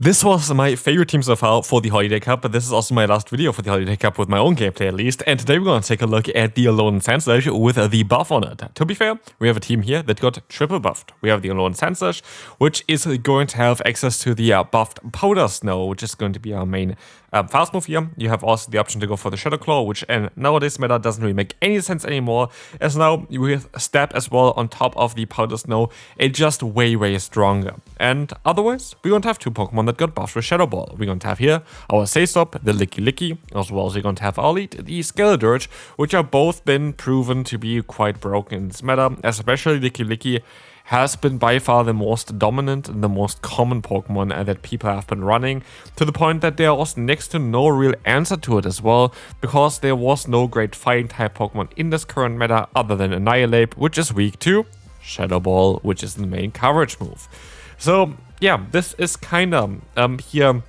This was my favorite team so far for the Holiday Cup, but this is also my last video for the Holiday Cup with my own gameplay at least, and today we're going to take a look at the Alolan Sandslash with the buff on it. To be fair, we have a team here that got triple buffed. We have the Alolan Sandslash, which is going to have access to the buffed Powder Snow, which is going to be our main fast move here. You have also the option to go for the Shadow Claw, which in nowadays meta doesn't really make any sense anymore, as now with Stab as well on top of the Powder Snow, it's just way stronger. And otherwise, we're going to have two Pokemon that got buffed with Shadow Ball. We're going to have here our Sableye, the Licky, as well as we're going to have our lead, the Skeledirge, which have both been proven to be quite broken in this meta, especially Licky has been by far the most dominant and the most common Pokemon that people have been running, to the point that there was next to no real answer to it as well, because there was no great fighting type Pokemon in this current meta other than Annihilate, which is weak to Shadow Ball, which is the main coverage move. So yeah, this is kind of here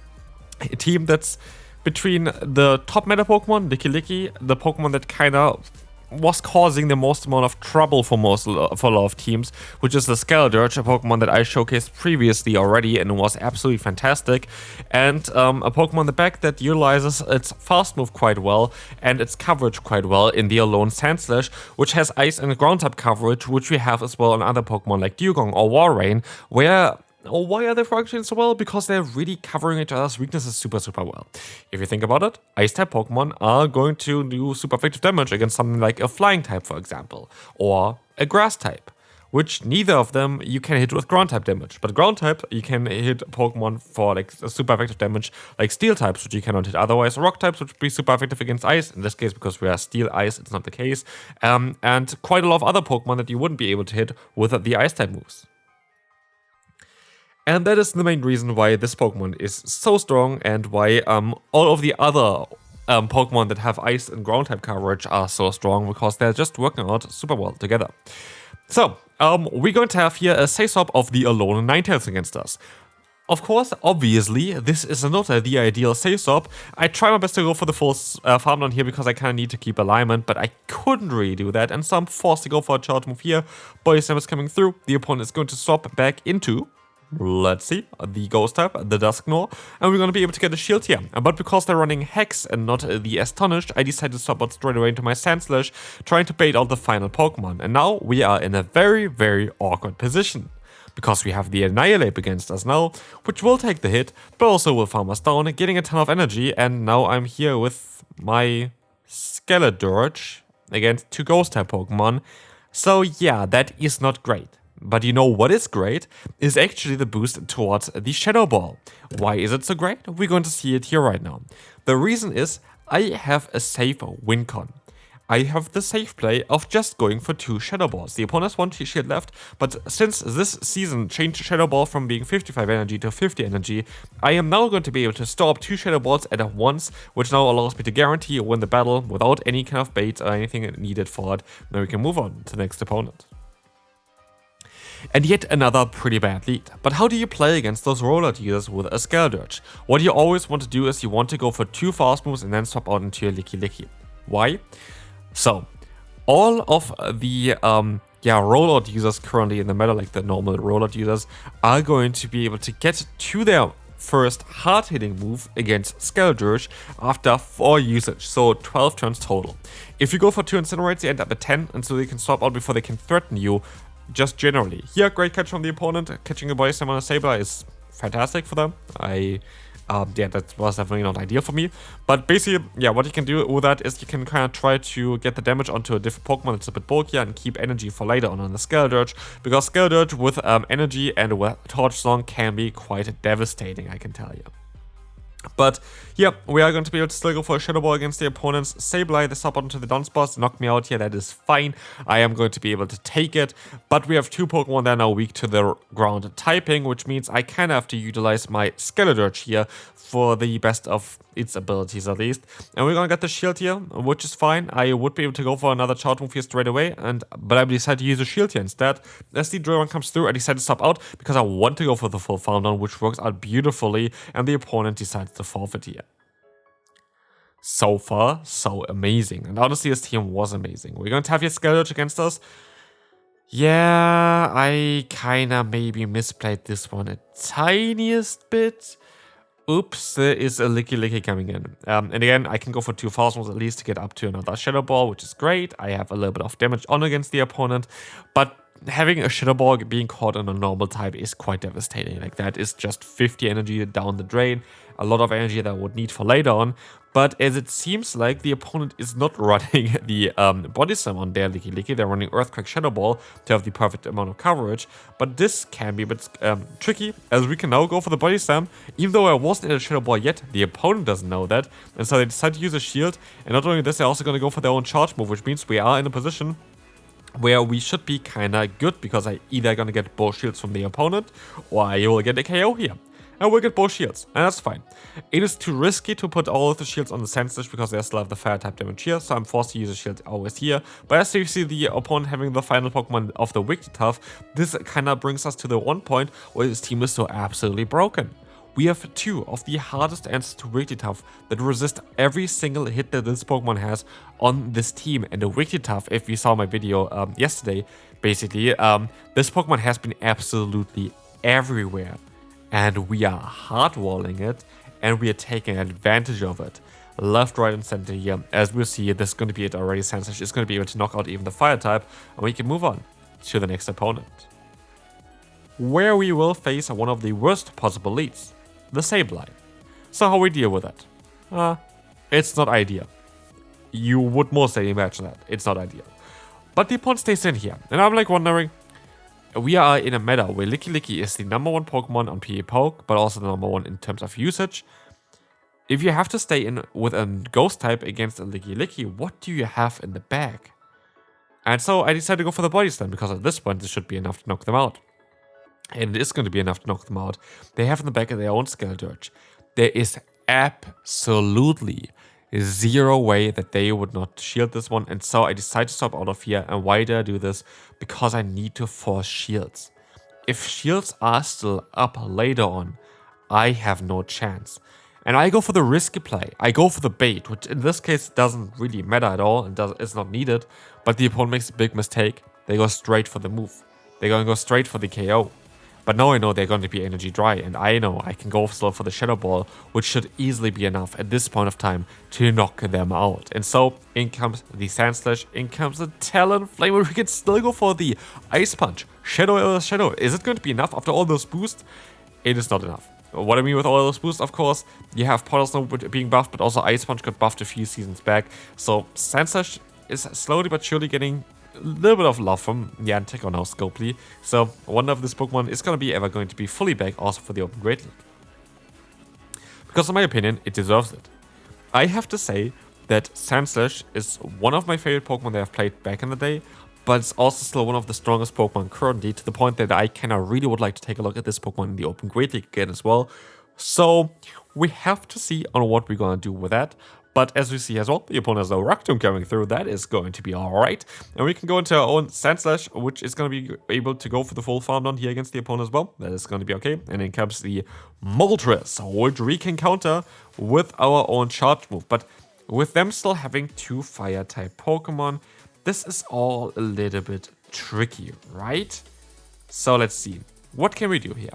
a team that's between the top meta Pokemon, Licky, the Pokemon that kind of was causing the most amount of trouble for a lot of teams, which is the Skeledirge, a Pokemon that I showcased previously already and was absolutely fantastic, and a Pokemon in the back that utilizes its fast move quite well and its coverage quite well in the Alolan Sandslash, which has ice and ground type coverage, which we have as well on other Pokemon like Dugong or Walrein, where why are they functioning so well? Because they're really covering each other's weaknesses super well. If you think about it, ice type Pokemon are going to do super effective damage against something like a flying type, for example, or a grass type, which neither of them you can hit with ground type damage. But ground type, you can hit Pokemon for like super effective damage, like steel types, which you cannot hit otherwise, rock types, which would be super effective against ice. In this case, because we are steel ice, it's not the case. And quite a lot of other Pokemon that you wouldn't be able to hit with the ice type moves. And that is the main reason why this Pokemon is so strong, and why all of the other Pokemon that have ice and ground type coverage are so strong, because they're just working out super well together. So, we're going to have here a face-off of the Alolan Ninetales against us. Of course, obviously, this is not the ideal face-off. I try my best to go for the full farm down here because I kind of need to keep alignment, but I couldn't really do that, and so I'm forced to go for a charge move here. Body Slam is coming through. The opponent is going to swap back into, let's see, the Ghost type, the Dusknoir, and we're going to be able to get a shield here. But because they're running Hex and not the Astonished, I decided to swap out straight away into my Sandslash, trying to bait out the final Pokemon. And now we are in a very awkward position, because we have the Annihilate against us now, which will take the hit, but also will farm us down, getting a ton of energy. And now I'm here with my Skeledirge against two Ghost type Pokemon. So yeah, that is not great. But you know what is great? Is actually the boost towards the Shadow Ball. Why is it so great? We're going to see it here right now. The reason is I have a safe win con. I have the safe play of just going for two Shadow Balls. The opponent has one shield left, but since this season changed Shadow Ball from being 55 energy to 50 energy, I am now going to be able to store up two Shadow Balls at once, which now allows me to guarantee a win the battle without any kind of bait or anything needed for it. Now we can move on to the next opponent. And yet another pretty bad lead. But how do you play against those Rollout users with a Skeledirge? What you always want to do is you want to go for two fast moves and then swap out into your Licky. Why? So, all of the Rollout users currently in the meta, like the normal Rollout users, are going to be able to get to their first hard-hitting move against Skeledirge after 4 usage, so 12 turns total. If you go for 2 Incinerates, you end up at 10, and so they can swap out before they can threaten you. Just generally. Here, great catch from the opponent. Catching a Body Slam on a Sableye is fantastic for them. That was definitely not ideal for me. But basically, yeah, what you can do with that is you can kind of try to get the damage onto a different Pokemon that's a bit bulkier and keep energy for later on the Skeledirge. Because Skeledirge with energy and with Torch Song can be quite devastating, I can tell you. But yeah, we are going to be able to still go for a Shadow Ball against the opponent's Sableye. The sub onto the Dunsparce knocked me out here. That is fine. I am going to be able to take it. But we have two Pokemon that are now weak to the ground typing, which means I kind of have to utilize my Skeledirge here for the best of its abilities at least. And we're going to get the shield here, which is fine. I would be able to go for another charge move here straight away, but I decided to use a shield here instead. As the Dragon comes through, I decided to stop out because I want to go for the full farm down, which works out beautifully, and the opponent decides to forfeit here. So far, so amazing. And honestly, this team was amazing. We're going to have here Skeledirge against us. Yeah, I kinda maybe misplayed this one a tiniest bit. Oops, there is a Licky coming in. And again, I can go for 2 false moves at least to get up to another Shadow Ball, which is great. I have a little bit of damage on against the opponent, but having a Shadow Ball being caught on a normal type is quite devastating. Like, that is just 50 energy down the drain, a lot of energy that I would need for later on. But as it seems like the opponent is not running the Body Slam on their Licky, they're running Earthquake Shadow Ball to have the perfect amount of coverage. But this can be a bit tricky, as we can now go for the Body Slam. Even though I wasn't in a Shadow Ball yet, the opponent doesn't know that. And so they decide to use a shield. And not only this, they're also going to go for their own charge move, which means we are in a position where we should be kinda good, because I either gonna get both shields from the opponent, or I will get a KO here. And we'll get both shields, and that's fine. It is too risky to put all of the shields on the Sandslash, because they still have the fire type damage here, so I'm forced to use a shield always here. But as you see the opponent having the final Pokemon of the Wigglytuff, this kinda brings us to the one point where this team is so absolutely broken. We have 2 of the hardest answers to Wigglytuff that resist every single hit that this Pokemon has on this team. And the Wigglytuff, if you saw my video yesterday, basically, this Pokemon has been absolutely everywhere. And we are hardwalling it, and we are taking advantage of it. Left, right, and center here. As we'll see, this is going to be it already. Sandslash is going to be able to knock out even the fire type, and we can move on to the next opponent, where we will face one of the worst possible leads, the Sableye. So how we deal with that? It's not ideal. You would mostly imagine that. It's not ideal. But the opponent stays in here. And I'm like wondering, we are in a meta where Licky is the #1 Pokemon on PvP Poke, but also the #1 in terms of usage. If you have to stay in with a Ghost type against a Licky, what do you have in the bag? And so I decided to go for the Body Slam, because at this point this should be enough to knock them out. And it is going to be enough to knock them out. They have in the back of their own Skeledirge. There is absolutely 0 way that they would not shield this one. And so I decided to stop out of here. And why did I do this? Because I need to force shields. If shields are still up later on, I have no chance. And I go for the risky play. I go for the bait, which in this case doesn't really matter at all and it's not needed. But the opponent makes a big mistake. They go straight for the move. They're going to go straight for the KO. But now I know they're going to be energy dry, and I know I can go still for the Shadow Ball, which should easily be enough at this point of time to knock them out. And so, in comes the Sandslash, in comes the Talonflame, where we can still go for the Ice Punch. Shadow. Is it going to be enough after all those boosts? It is not enough. What I mean with all those boosts, of course, you have Portal Snow being buffed, but also Ice Punch got buffed a few seasons back. So, Sandslash is slowly but surely getting a little bit of love from Niantic or now Scopely. So I wonder if this Pokemon is going to be ever going to be fully back also for the Open Great League. Because in my opinion, it deserves it. I have to say that Sandslash is one of my favorite Pokemon that I've played back in the day, but it's also still one of the strongest Pokemon currently, to the point that I kinda really would like to take a look at this Pokemon in the Open Great League again as well. So we have to see on what we're gonna do with that. But as we see as well, the opponent has no Rock Tomb coming through. That is going to be alright. And we can go into our own Sandslash, which is going to be able to go for the full farm down here against the opponent as well. That is going to be okay. And then comes the Moltres, which we can counter with our own charge move. But with them still having 2 Fire-type Pokemon, this is all a little bit tricky, right? So let's see. What can we do here?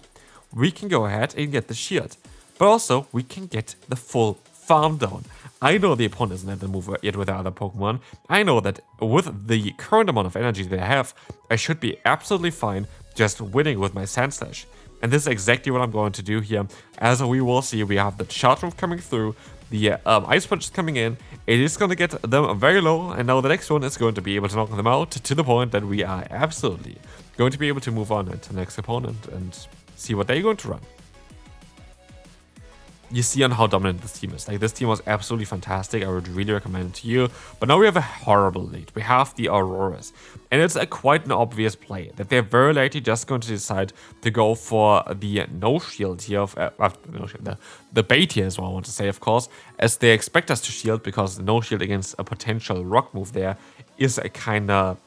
We can go ahead and get the shield. But also, we can get the full farm down. I know the opponent isn't at the move yet with the other Pokemon. I know that with the current amount of energy they have, I should be absolutely fine just winning with my Sandslash. And this is exactly what I'm going to do here. As we will see, we have the charge move coming through, the Ice Punch is coming in. It is going to get them very low, and now the next one is going to be able to knock them out to the point that we are absolutely going to be able to move on to the next opponent and see what they're going to run. You see on how dominant this team is. Like, this team was absolutely fantastic. I would really recommend it to you. But now we have a horrible lead. We have the Aurorus. And it's quite an obvious play that they're very likely just going to decide to go for the no shield here. The bait here is what I want to say, of course. As they expect us to shield, because the no shield against a potential rock move there is a kind of,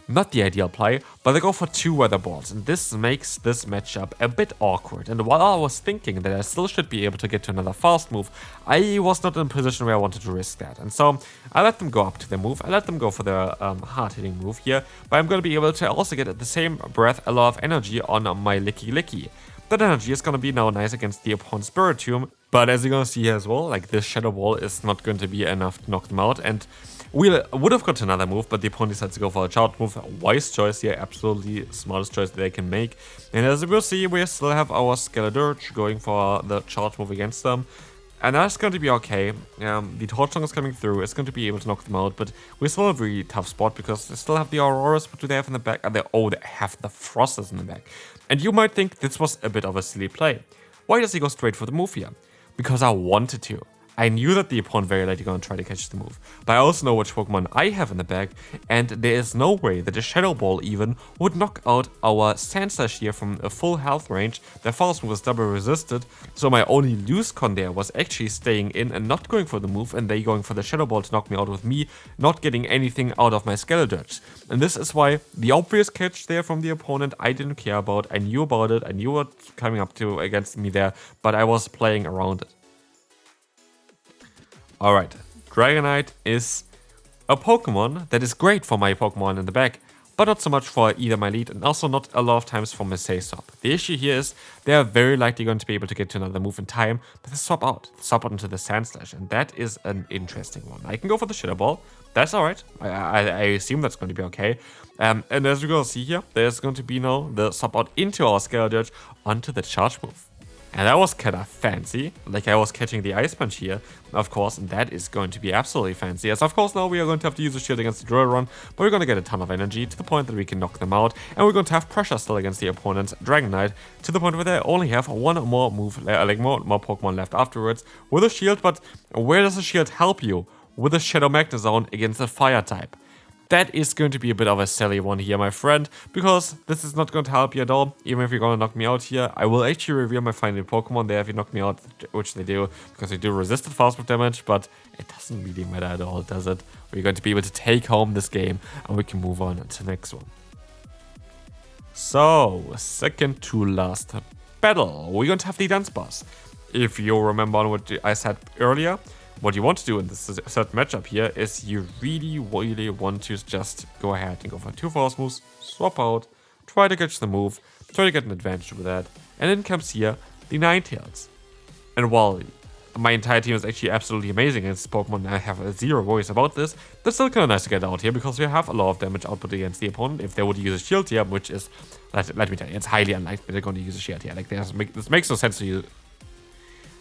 not the ideal play, but they go for 2 weather balls, and this makes this matchup a bit awkward. And while I was thinking that I still should be able to get to another fast move, I was not in a position where I wanted to risk that. And so I let them go up to their move, I let them go for their hard-hitting move here, but I'm going to be able to also get at the same breath a lot of energy on my Licky. That energy is gonna be now nice against the opponent's Spiritomb, but as you're gonna see here as well, like this Shadow Ball is not going to be enough to knock them out, and we would have got another move, but the opponent decides to go for a charge move. Wise choice here, absolutely smartest choice they can make. And as we'll see, we still have our Skeledirge going for the charge move against them. And that's going to be okay. The Torch Song is coming through, it's going to be able to knock them out, but we still have a really tough spot because they still have the Aurorus. What do they have in the back? They have the Frosters in the back. And you might think this was a bit of a silly play. Why does he go straight for the move here? Because I wanted to. I knew that the opponent very likely going to try to catch the move, but I also know which Pokemon I have in the bag, and there is no way that a Shadow Ball even would knock out our Sandslash here from a full health range. Their False move was double resisted, so my only loose con there was actually staying in and not going for the move, and they going for the Shadow Ball to knock me out with me not getting anything out of my Skeledirge. And this is why the obvious catch there from the opponent I didn't care about. I knew about it, I knew what coming up to against me there, but I was playing around it. Alright, Dragonite is a Pokemon that is great for my Pokemon in the back, but not so much for either my lead and also not a lot of times for my save swap. The issue here is they are very likely going to be able to get to another move in time, but they swap out into the Sandslash, and that is an interesting one. I can go for the Shadow Ball, that's alright, I assume that's going to be okay. And as we're going to see here, there's going to be now the swap out into our Skeledirge onto the charge move. And that was kind of fancy, like I was catching the Ice Punch here, of course, and that is going to be absolutely fancy, as of course now we are going to have to use a shield against the Drillrun, but we're going to get a ton of energy to the point that we can knock them out, and we're going to have pressure still against the opponent's Dragonite, to the point where they only have one more move, like more Pokemon left afterwards, with a shield. But where does the shield help you? With a Shadow Magnezone against a Fire type. That is going to be a bit of a silly one here, my friend, because this is not going to help you at all. Even if you're going to knock me out here, I will actually reveal my final Pokemon there if you knock me out, which they do, because they do resisted fast move damage, but it doesn't really matter at all, does it? We're going to be able to take home this game, and we can move on to the next one. So, second to last battle, we're going to have the Dunsparce. If you remember what I said earlier, what you want to do in this certain matchup here is you really want to just go ahead and go for 2 Force moves, swap out, try to catch the move, try to get an advantage with that, and then comes here the Ninetales. And while my entire team is actually absolutely amazing against Pokemon, I have zero worries about this, that's still kind of nice to get out here because we have a lot of damage output against the opponent if they would use a shield here, which is, let me tell you, it's highly unlikely they're going to use a shield here. Like, this makes no sense to use.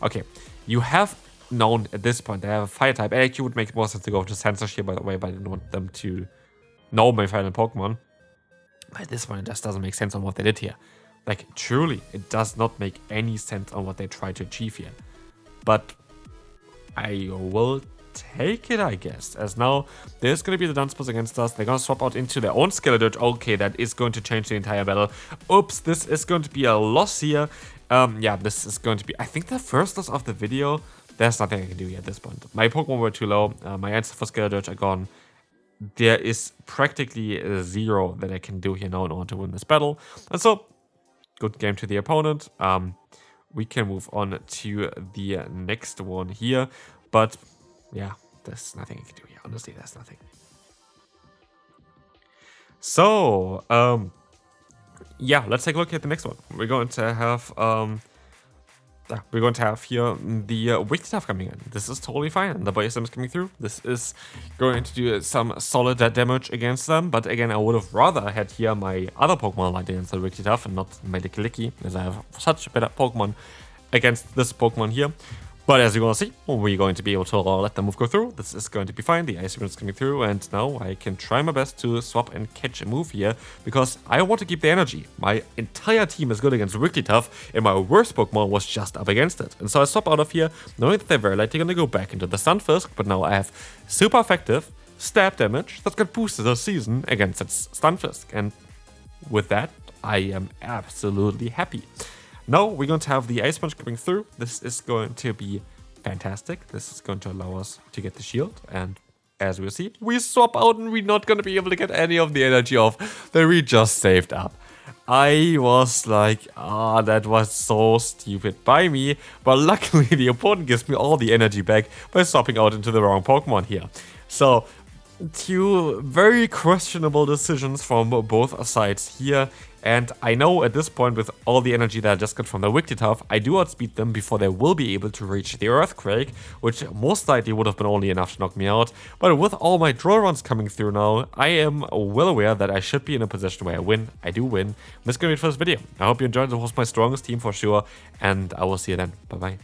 Okay, you have known at this point they have a Fire type. It actually would make more sense to go to Sandslash here, by the way, but I didn't want them to know my final Pokemon. But at this point, it just doesn't make sense on what they did here. Like, truly, it does not make any sense on what they tried to achieve here. But I will take it, I guess, as now there's going to be the Dunsparce against us. They're going to swap out into their own Skeledirge. Okay, that is going to change the entire battle. Oops, this is going to be a loss here. Yeah, this is going to be, I think, the first loss of the video. There's nothing I can do here at this point. My Pokemon were too low. My answer for Skeledirge are gone. There is practically zero that I can do here now in order to win this battle. And so, good game to the opponent. We can move on to the next one here. But, yeah, there's nothing I can do here. Honestly, there's nothing. So, yeah, let's take a look at the next one. We're going to have here the Wigglytuff coming in. This is totally fine. The Bison is coming through. This is going to do some solid damage against them. But again, I would have rather had here my other Pokemon like against the Wigglytuff and not my Lickilicky, as I have such better Pokemon against this Pokemon here. But as you're going to see, we're going to be able to let the move go through. This is going to be fine. The Ice Beam is coming through, and now I can try my best to swap and catch a move here, because I want to keep the energy. My entire team is good against Wigglytuff, and my worst Pokemon was just up against it. And so I swap out of here, knowing that they're very likely going to go back into the Stunfisk, but now I have super effective stab damage that got boosted this season against its Stunfisk. And with that, I am absolutely happy. Now we're going to have the Ice Punch coming through. This is going to be fantastic. This is going to allow us to get the shield. And as we'll see, we swap out and we're not going to be able to get any of the energy off that we just saved up. I was like, that was so stupid by me. But luckily the opponent gives me all the energy back by swapping out into the wrong Pokemon here. So, 2 very questionable decisions from both sides here. And I know at this point, with all the energy that I just got from the Wigglytuff, I do outspeed them before they will be able to reach the Earthquake, which most likely would have been only enough to knock me out. But with all my draw runs coming through now, I am well aware that I should be in a position where I win. I do win. That's gonna be it for this video. I hope you enjoyed. It was my strongest team for sure, and I will see you then. Bye bye.